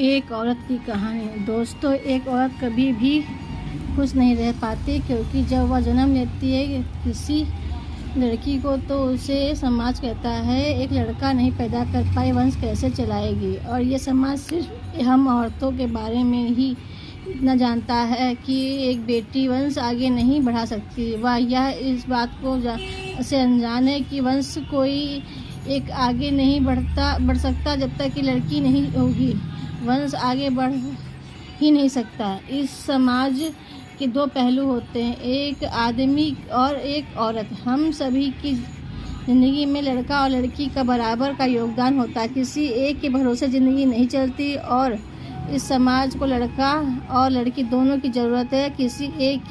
एक औरत की कहानी। दोस्तों, एक औरत कभी भी खुश नहीं रह पाती, क्योंकि जब वह जन्म लेती है किसी लड़की को तो उसे समाज कहता है एक लड़का नहीं पैदा कर पाई, वंश कैसे चलाएगी। और ये समाज सिर्फ हम औरतों के बारे में ही इतना जानता है कि एक बेटी वंश आगे नहीं बढ़ा सकती। वह यह इस बात को से अनजान है कि वंश कोई एक आगे नहीं बढ़ सकता जब तक कि लड़की नहीं होगी। वंश आगे बढ़ ही नहीं सकता। इस समाज के दो पहलू होते हैं, एक आदमी और एक औरत। हम सभी की ज़िंदगी में लड़का और लड़की का बराबर का योगदान होता है। किसी एक के भरोसे ज़िंदगी नहीं चलती और इस समाज को लड़का और लड़की दोनों की ज़रूरत है, किसी एक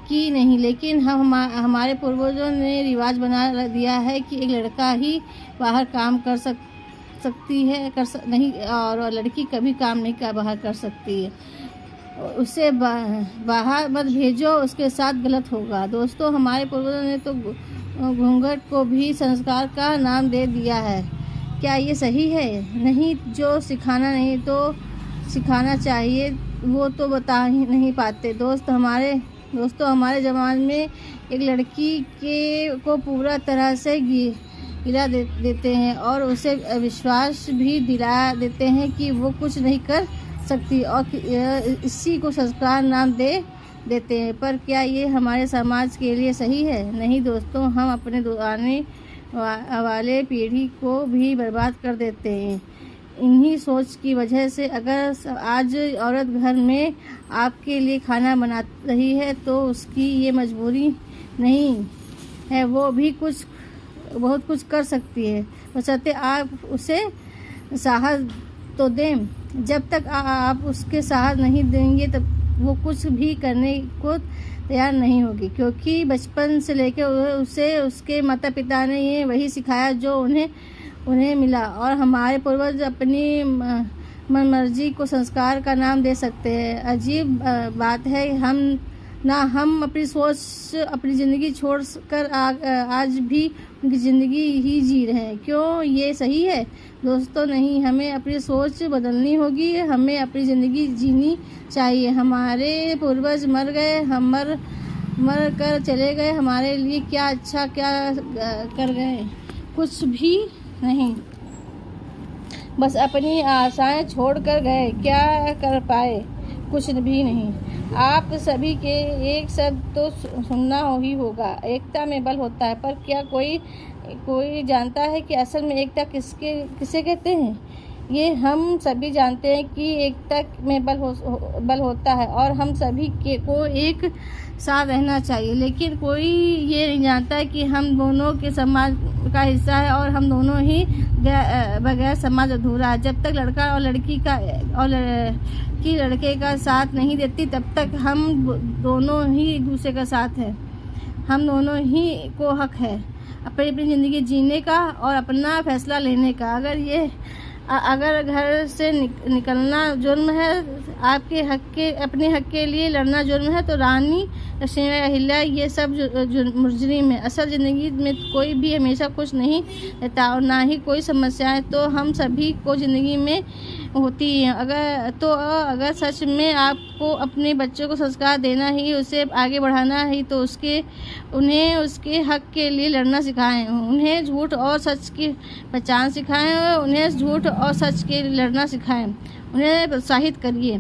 की नहीं। लेकिन हमारे पूर्वजों ने रिवाज बना दिया है कि एक लड़का ही बाहर काम कर सकती है नहीं, और लड़की कभी काम नहीं बाहर कर सकती है। उसे बाहर मत भेजो, उसके साथ गलत होगा। दोस्तों, हमारे पूर्वजों ने तो घूंघट को भी संस्कार का नाम दे दिया है। क्या ये सही है? नहीं। जो सिखाना नहीं तो सिखाना चाहिए वो तो बता ही नहीं पाते। दोस्तों हमारे ज़माने में एक लड़की को पूरा तरह से गिरा देते हैं और उसे विश्वास भी दिला देते हैं कि वो कुछ नहीं कर सकती, और इसी को संस्कार नाम देते हैं। पर क्या ये हमारे समाज के लिए सही है? नहीं दोस्तों, हम अपने आने वाले पीढ़ी को भी बर्बाद कर देते हैं इन्हीं सोच की वजह से। अगर आज औरत घर में आपके लिए खाना बना रही है तो उसकी ये मजबूरी नहीं है, वो भी बहुत कुछ कर सकती है, बशर्ते आप उसे साहस तो दें। जब तक आप उसके साहस नहीं देंगे तब वो कुछ भी करने को तैयार नहीं होगी, क्योंकि बचपन से लेकर उसे उसके माता पिता ने ये वही सिखाया जो उन्हें मिला। और हमारे पूर्वज अपनी मनमर्जी को संस्कार का नाम दे सकते हैं। अजीब बात है, हम अपनी सोच अपनी ज़िंदगी छोड़ कर आज भी उनकी ज़िंदगी ही जी रहे हैं। क्यों ये सही है? दोस्तों नहीं, हमें अपनी सोच बदलनी होगी, हमें अपनी ज़िंदगी जीनी चाहिए। हमारे पूर्वज मर गए, हम मर कर चले गए, हमारे लिए क्या अच्छा क्या कर गए? कुछ भी नहीं, बस अपनी आशाएं छोड़ कर गए। क्या कर पाए? कुछ भी नहीं। आप सभी के एक शब्द तो सुनना ही होगा, एकता में बल होता है। पर क्या कोई जानता है कि असल में एकता किसे कहते हैं? ये हम सभी जानते हैं कि एकता में बल होता है और हम सभी को एक साथ रहना चाहिए, लेकिन कोई ये नहीं जानता कि हम दोनों के समाज का हिस्सा है और हम दोनों ही बगैर समाज अधूरा है। जब तक लड़का और लड़की लड़के का साथ नहीं देती तब तक हम दोनों ही एक दूसरे का साथ है। हम दोनों ही को हक है अपनी ज़िंदगी जीने का और अपना फैसला लेने का। अगर घर से निकलना जुर्म है, अपने हक के लिए लड़ना जुर्म है, तो रानी लक्ष्मीबाई, अहिल्या ये सब मुजरिम है। असल ज़िंदगी में कोई भी हमेशा खुश नहीं रहता और ना ही कोई समस्याएं तो हम सभी को ज़िंदगी में होती हैं। अगर सच में आपको अपने बच्चों को संस्कार देना ही, उसे आगे बढ़ाना ही, तो उन्हें उसके हक के लिए लड़ना सिखाएं। उन्हें झूठ और सच की पहचान सिखाएं, उन्हें झूठ और सच के लड़ना सिखाएं, उन्हें प्रोत्साहित करिए।